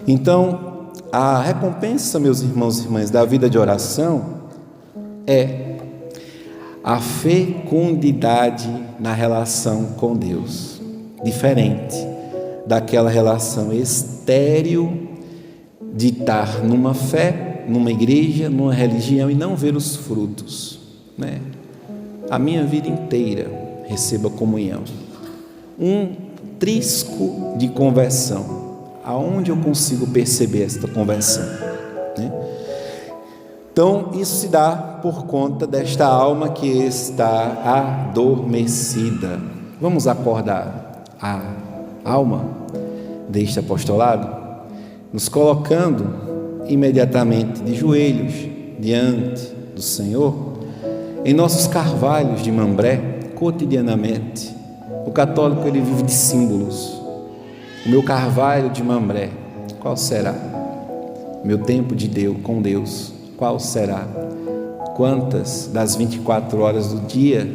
Então, a recompensa, meus irmãos e irmãs, da vida de oração é a fecundidade na relação com Deus, diferente daquela relação estéril de estar numa fé, numa igreja, numa religião e não ver os frutos, né? A minha vida inteira receba comunhão, um trisco de conversão. Aonde eu consigo perceber esta conversão, né? Então, isso se dá por conta desta alma que está adormecida. Vamos acordar a alma deste apostolado, nos colocando imediatamente de joelhos diante do Senhor, em nossos carvalhos de Mambré, cotidianamente. O católico, ele vive de símbolos. O meu carvalho de Mambré, qual será? Meu tempo de Deus com Deus, qual será? Quantas das 24 horas do dia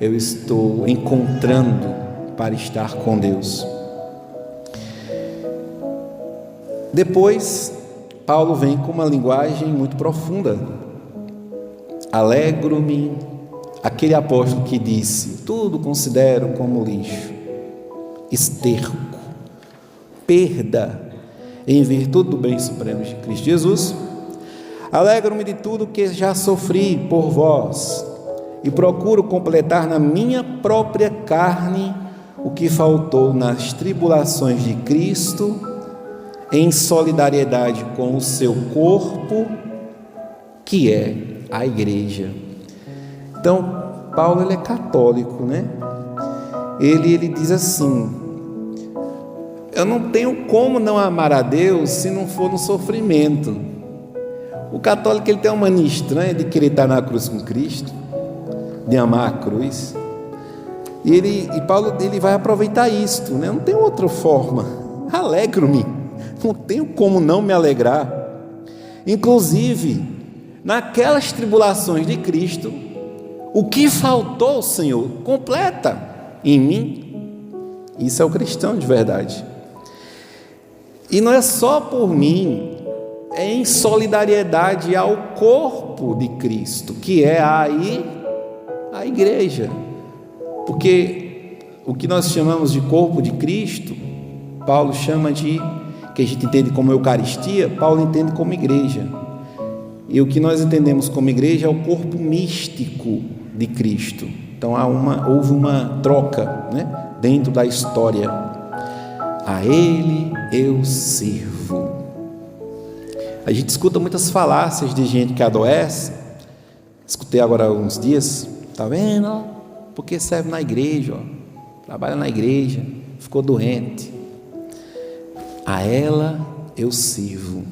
eu estou encontrando para estar com Deus? Depois, Paulo vem com uma linguagem muito profunda. Alegro-me, aquele apóstolo que disse: tudo considero como lixo, esterco, perda, em virtude do bem supremo de Cristo Jesus. Alegro-me de tudo que já sofri por vós e procuro completar na minha própria carne o que faltou nas tribulações de Cristo, em solidariedade com o seu corpo, que é a igreja. Então, Paulo, ele é católico, né? Ele diz assim: eu não tenho como não amar a Deus se não for no sofrimento. O católico, ele tem uma mania estranha de querer estar na cruz com Cristo, de amar a cruz. E Paulo, ele vai aproveitar isto, né? Não tem outra forma. Alegro-me, não tenho como não me alegrar. Inclusive, naquelas tribulações de Cristo, o que faltou, Senhor, completa em mim. Isso é o cristão de verdade. E não é só por mim, é em solidariedade ao corpo de Cristo, que é aí a igreja. Porque o que nós chamamos de corpo de Cristo, Paulo chama de, que a gente entende como Eucaristia, Paulo entende como igreja. E o que nós entendemos como igreja é o corpo místico de Cristo. Então houve uma troca, né, dentro da história. A Ele eu sirvo. A gente escuta muitas falácias de gente que adoece. Escutei agora há uns dias, tá vendo? Porque serve na igreja, ó. Trabalha na igreja, ficou doente. A ela eu sirvo.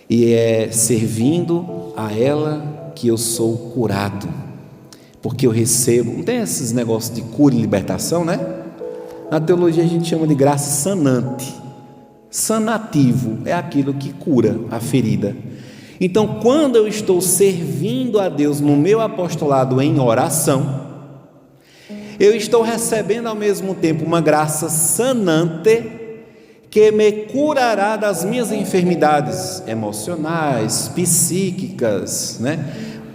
E é servindo a ela que eu sou curado, porque eu recebo. Não tem esses negócios de cura e libertação, né? Na teologia a gente chama de graça sanante. Sanativo é aquilo que cura a ferida. Então, quando eu estou servindo a Deus no meu apostolado em oração, eu estou recebendo ao mesmo tempo uma graça sanante que me curará das minhas enfermidades emocionais, psíquicas, né?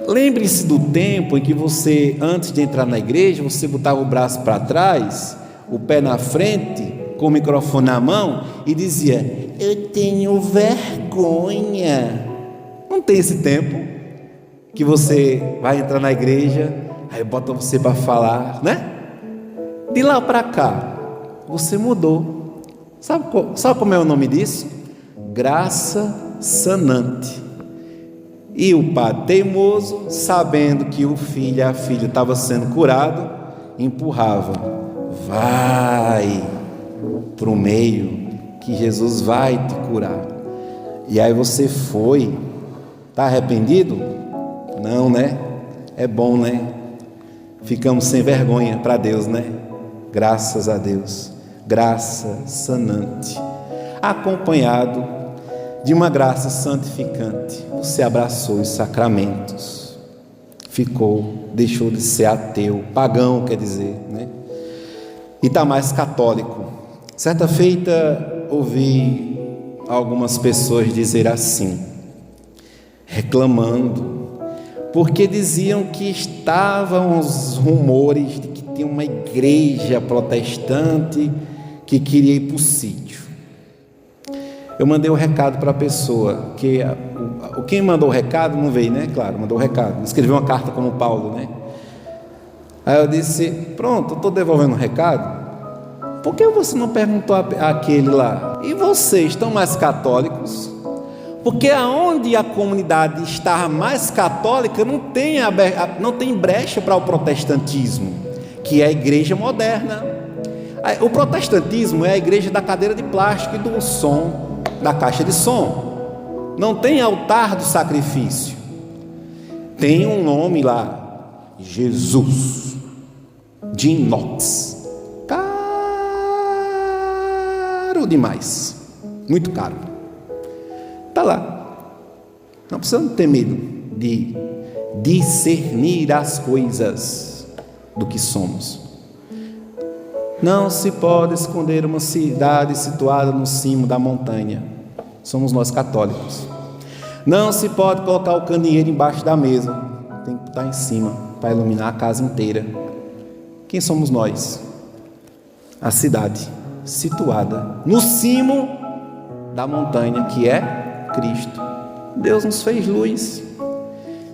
Lembre-se do tempo em que você, antes de entrar na igreja, você botava o braço para trás, o pé na frente, com o microfone na mão e dizia: eu tenho vergonha. Não tem esse tempo que você vai entrar na igreja, aí bota você para falar, né? De lá para cá, você mudou. Sabe como é o nome disso? Graça sanante. E o pai teimoso, sabendo que o filho e a filha estavam sendo curados, empurrava: vai para o meio, que Jesus vai te curar. E aí você foi. Está arrependido? Não, né? É bom, né? Ficamos sem vergonha para Deus, né? Graças a Deus. Graça sanante, acompanhado de uma graça santificante. Você abraçou os sacramentos, deixou de ser ateu, pagão, quer dizer, né? E está mais católico. Certa feita ouvi algumas pessoas dizer assim, reclamando, porque diziam que estavam os rumores de que tinha uma igreja protestante que queria ir para o sítio. Eu mandei o recado para a pessoa, que quem mandou o recado não veio, né? Claro, mandou o recado, escreveu uma carta como Paulo, né? Aí eu disse, pronto, eu estou devolvendo o recado. Por que você não perguntou àquele lá? E vocês estão mais católicos? Porque aonde a comunidade está mais católica não tem brecha para o protestantismo, que é a igreja moderna. O protestantismo é a igreja da cadeira de plástico e do som, da caixa de som. Não tem altar do sacrifício. Tem um nome lá, Jesus, de inox. Caro demais, muito caro. Está lá. Não precisamos ter medo de discernir as coisas do que somos. Não se pode esconder uma cidade situada no cimo da montanha. Somos nós católicos. Não se pode colocar o candeeiro embaixo da mesa. Tem que estar em cima para iluminar a casa inteira. Quem somos nós? A cidade situada no cimo da montanha, que é Cristo. Deus nos fez luz.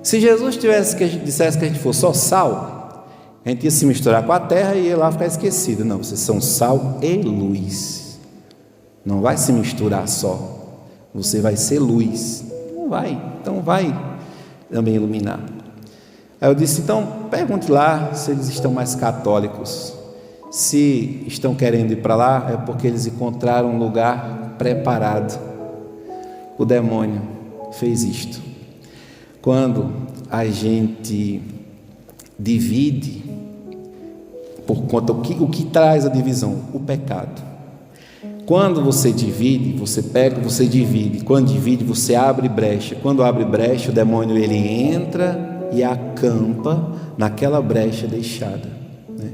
Se Jesus dissesse que a gente fosse só sal, a gente ia se misturar com a terra e ia lá ficar esquecido. Não, vocês são sal e luz. Não vai se misturar só. Você vai ser luz. Não vai. Então vai também iluminar. Aí eu disse, então pergunte lá se eles estão mais católicos. Se estão querendo ir para lá, é porque eles encontraram um lugar preparado. O demônio fez isto. Quando a gente divide, por conta o que traz a divisão? O pecado. Quando você divide, você pega, você divide. Quando divide, você abre brecha. Quando abre brecha, o demônio ele entra e acampa naquela brecha deixada, né?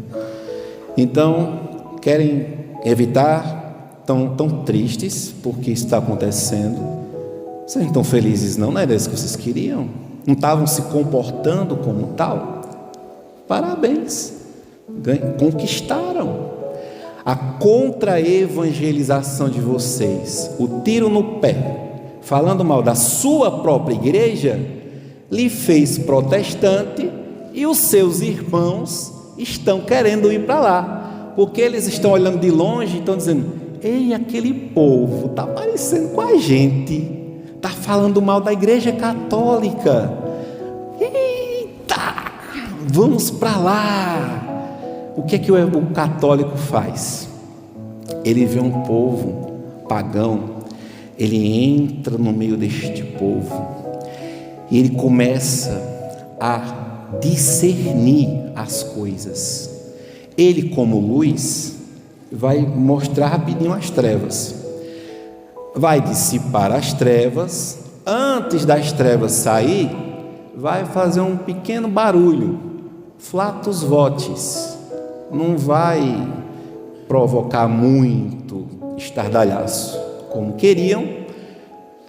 Então, querem evitar, tão tristes porque isso está acontecendo. Vocês não estão felizes não era isso que vocês queriam? Não estavam se comportando como tal? Parabéns, conquistaram. A contra-evangelização de vocês, o tiro no pé, falando mal da sua própria igreja, lhe fez protestante e os seus irmãos estão querendo ir para lá, porque eles estão olhando de longe e estão dizendo, ei, aquele povo está parecendo com a gente, está falando mal da igreja católica, eita, vamos para lá. O que é que o católico faz? Ele vê um povo pagão, ele entra no meio deste povo e ele começa a discernir as coisas. Ele, como luz, vai mostrar rapidinho as trevas, vai dissipar as trevas. Antes das trevas sair, vai fazer um pequeno barulho, flatus votis, não vai provocar muito estardalhaço como queriam.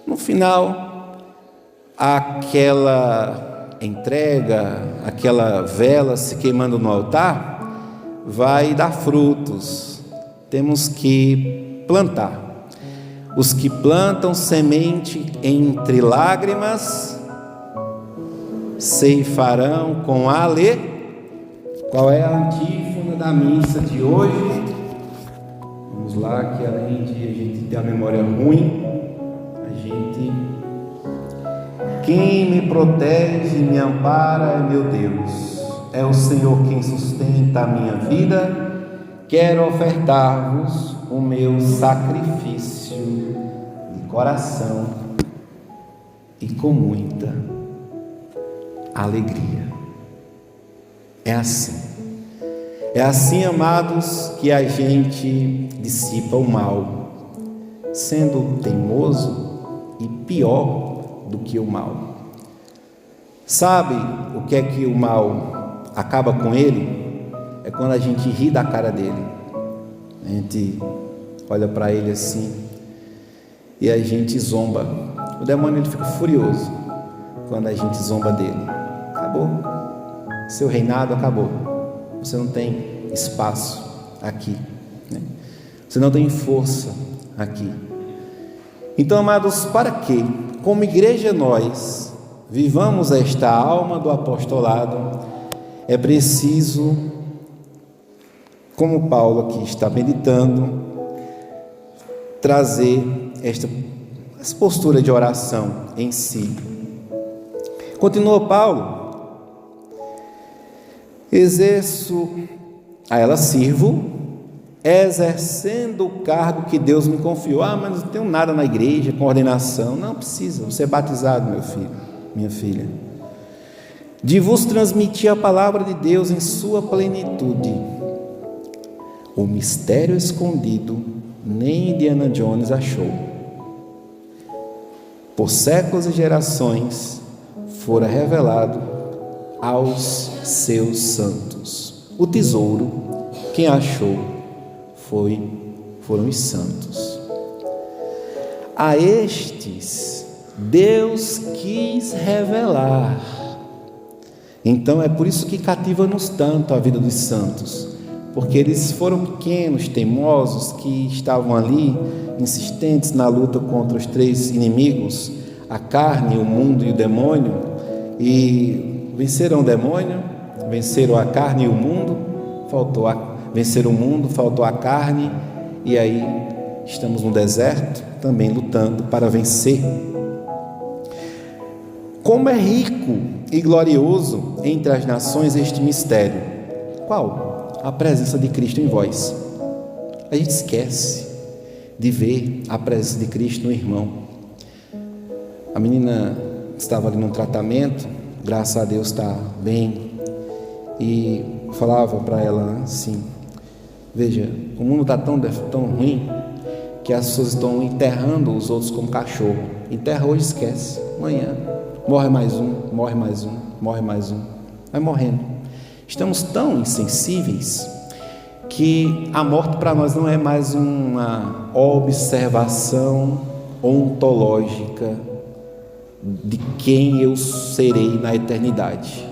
No final, aquela entrega, aquela vela se queimando no altar vai dar frutos. Temos que plantar. Os que plantam semente entre lágrimas ceifarão com alegria. Qual é a antífona da missa de hoje? Vamos lá, que além de a gente ter a memória ruim, quem me protege e me ampara é meu Deus. É o Senhor quem sustenta a minha vida. Quero ofertar-vos o meu sacrifício de coração e com muita alegria. É assim, amados, que a gente dissipa o mal, sendo teimoso e pior do que o mal. Sabe o que é que o mal acaba com ele? É quando a gente ri da cara dele. A gente olha para ele assim e a gente zomba. O demônio ele fica furioso quando a gente zomba dele. Acabou. Seu reinado acabou. Você não tem espaço aqui, né? Você não tem força aqui. Então, amados, para que, como igreja, nós vivamos esta alma do apostolado, é preciso, como Paulo aqui está meditando, trazer essa postura de oração em si. Continua Paulo: exerço, a ela sirvo, exercendo o cargo que Deus me confiou. Mas não tenho nada na igreja, com ordenação. Não precisa, você é batizado, meu filho, minha filha, de vos transmitir a palavra de Deus em sua plenitude. O mistério escondido nem Indiana Jones achou. Por séculos e gerações fora revelado aos seus santos. O tesouro, quem achou foram os santos. A estes Deus quis revelar. Então é por isso que cativa-nos tanto a vida dos santos, porque eles foram pequenos, teimosos, que estavam ali, insistentes na luta contra os três inimigos, a carne, o mundo e o demônio, e venceram o demônio, venceram a carne e o mundo, venceram o mundo, faltou a carne, e aí estamos no deserto, também lutando para vencer. Como é rico e glorioso entre as nações este mistério. Qual? A presença de Cristo em vós. A gente esquece de ver a presença de Cristo no irmão. A menina estava ali num tratamento, graças a Deus está bem, e falava para ela assim: veja, o mundo está tão ruim que as pessoas estão enterrando os outros como cachorro. Enterra hoje, esquece, amanhã morre mais um, morre mais um, morre mais um, vai morrendo. Estamos tão insensíveis que a morte para nós não é mais uma observação ontológica de quem eu serei na eternidade.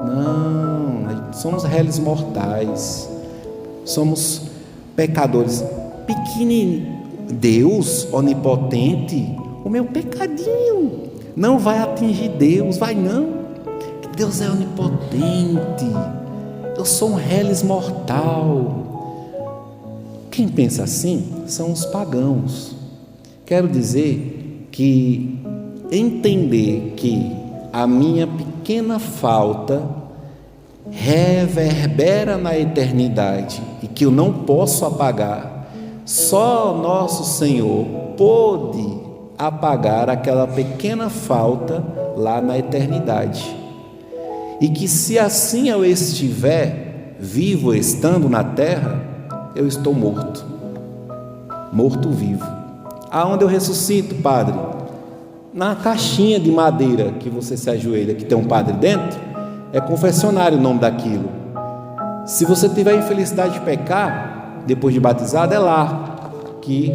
Não, somos réis mortais, somos pecadores pequenininhos. Deus onipotente, o meu pecadinho não vai atingir Deus, vai não. Deus é onipotente, eu sou um réis mortal. Quem pensa assim são os pagãos. Quero dizer que entender que a minha pequena falta reverbera na eternidade e que eu não posso apagar, só nosso Senhor pôde apagar aquela pequena falta lá na eternidade. E que se assim eu estiver vivo, estando na terra, eu estou morto vivo. Aonde eu ressuscito, Padre? Na caixinha de madeira que você se ajoelha, que tem um padre dentro, é confessionário o nome daquilo. Se você tiver a infelicidade de pecar, depois de batizado, é lá que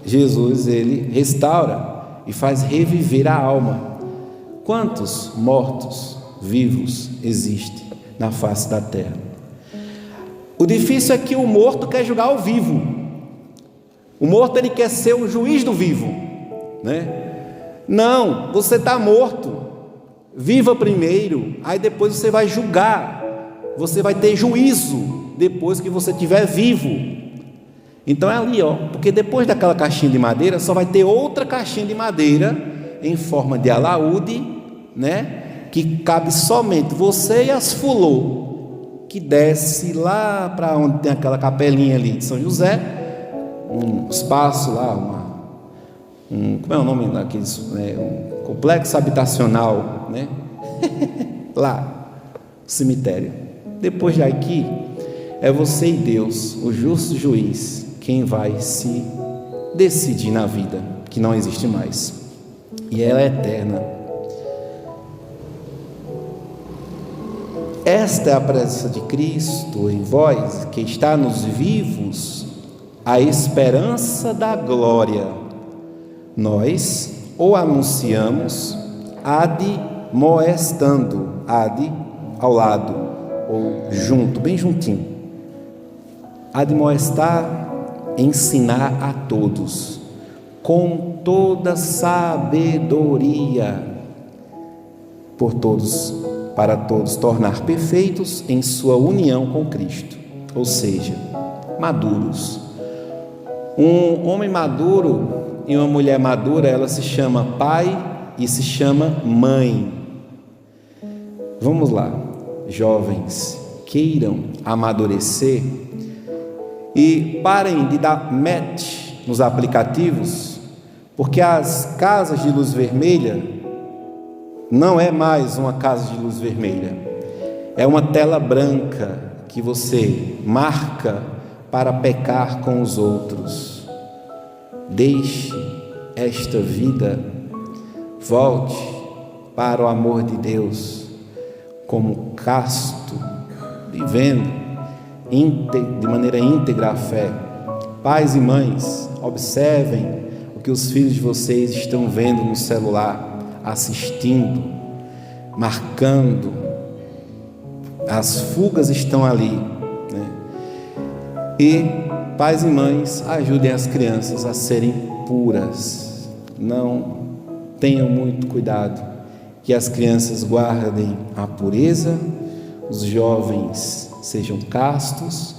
Jesus ele restaura e faz reviver a alma. Quantos mortos vivos existem na face da terra? O difícil é que o morto quer julgar o vivo. O morto ele quer ser o juiz do vivo, né? Não, você está morto, viva primeiro, aí depois você vai julgar, você vai ter juízo depois que você estiver vivo. Então é ali, porque depois daquela caixinha de madeira só vai ter outra caixinha de madeira em forma de alaúde, né? Que cabe somente você e as fulô, que desce lá para onde tem aquela capelinha ali de São José, um espaço lá, como é o nome daqueles, um complexo habitacional, né? Lá, cemitério. Depois daqui é você e Deus, o justo juiz, quem vai se decidir na vida, que não existe mais, e ela é eterna. Esta é a presença de Cristo em vós, que está nos vivos, a esperança da glória. nós o anunciamos admoestando, ad ao lado, ou junto, bem juntinho. Admoestar, ensinar a todos, com toda sabedoria, por todos, para todos tornar perfeitos em sua união com Cristo, ou seja, maduros. Um homem maduro e uma mulher madura, ela se chama pai e se chama mãe. Vamos lá, jovens, queiram amadurecer e parem de dar match nos aplicativos, porque as casas de luz vermelha não é mais uma casa de luz vermelha, é uma tela branca que você marca para pecar com os outros. Deixe esta vida, volte para o amor de Deus como casto, vivendo de maneira íntegra a fé. Pais e mães, observem o que os filhos de vocês estão vendo no celular, assistindo, marcando. As fugas estão ali, né? E pais e mães, ajudem as crianças a serem puras. Não, tenham muito cuidado, que as crianças guardem a pureza, os jovens sejam castos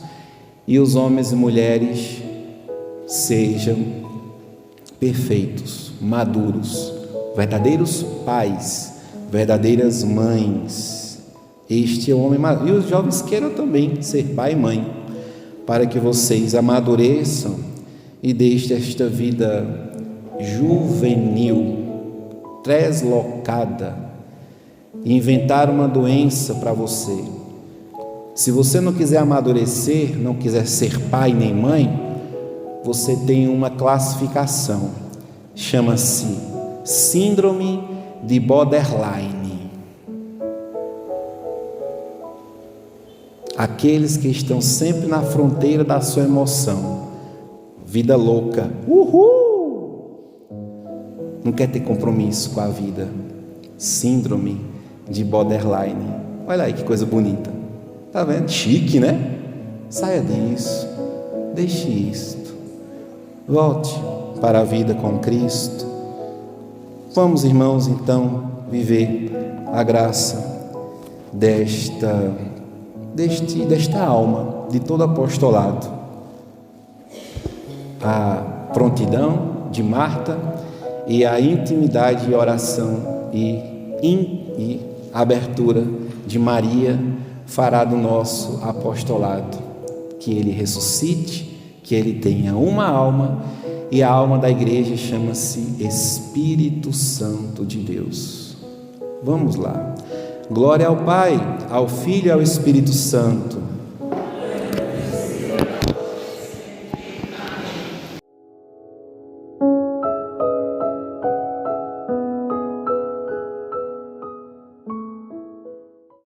e os homens e mulheres sejam perfeitos, maduros, verdadeiros pais, verdadeiras mães. Este é o homem maduro. E os jovens queiram também ser pai e mãe, para que vocês amadureçam e deixem esta vida juvenil, deslocada, inventar uma doença para você. Se você não quiser amadurecer, não quiser ser pai nem mãe, você tem uma classificação, chama-se síndrome de borderline. Aqueles que estão sempre na fronteira da sua emoção, vida louca, não quer ter compromisso com a vida, síndrome de borderline. Olha aí que coisa bonita, tá vendo? Chique, né? Saia disso, deixe isto, volte para a vida com Cristo. Vamos, irmãos, então viver a graça desta alma de todo apostolado, a prontidão de Marta e a intimidade e oração e abertura de Maria fará do nosso apostolado que ele ressuscite, que ele tenha uma alma, e a alma da igreja chama-se Espírito Santo de Deus. Vamos lá. Glória ao Pai, ao Filho e ao Espírito Santo,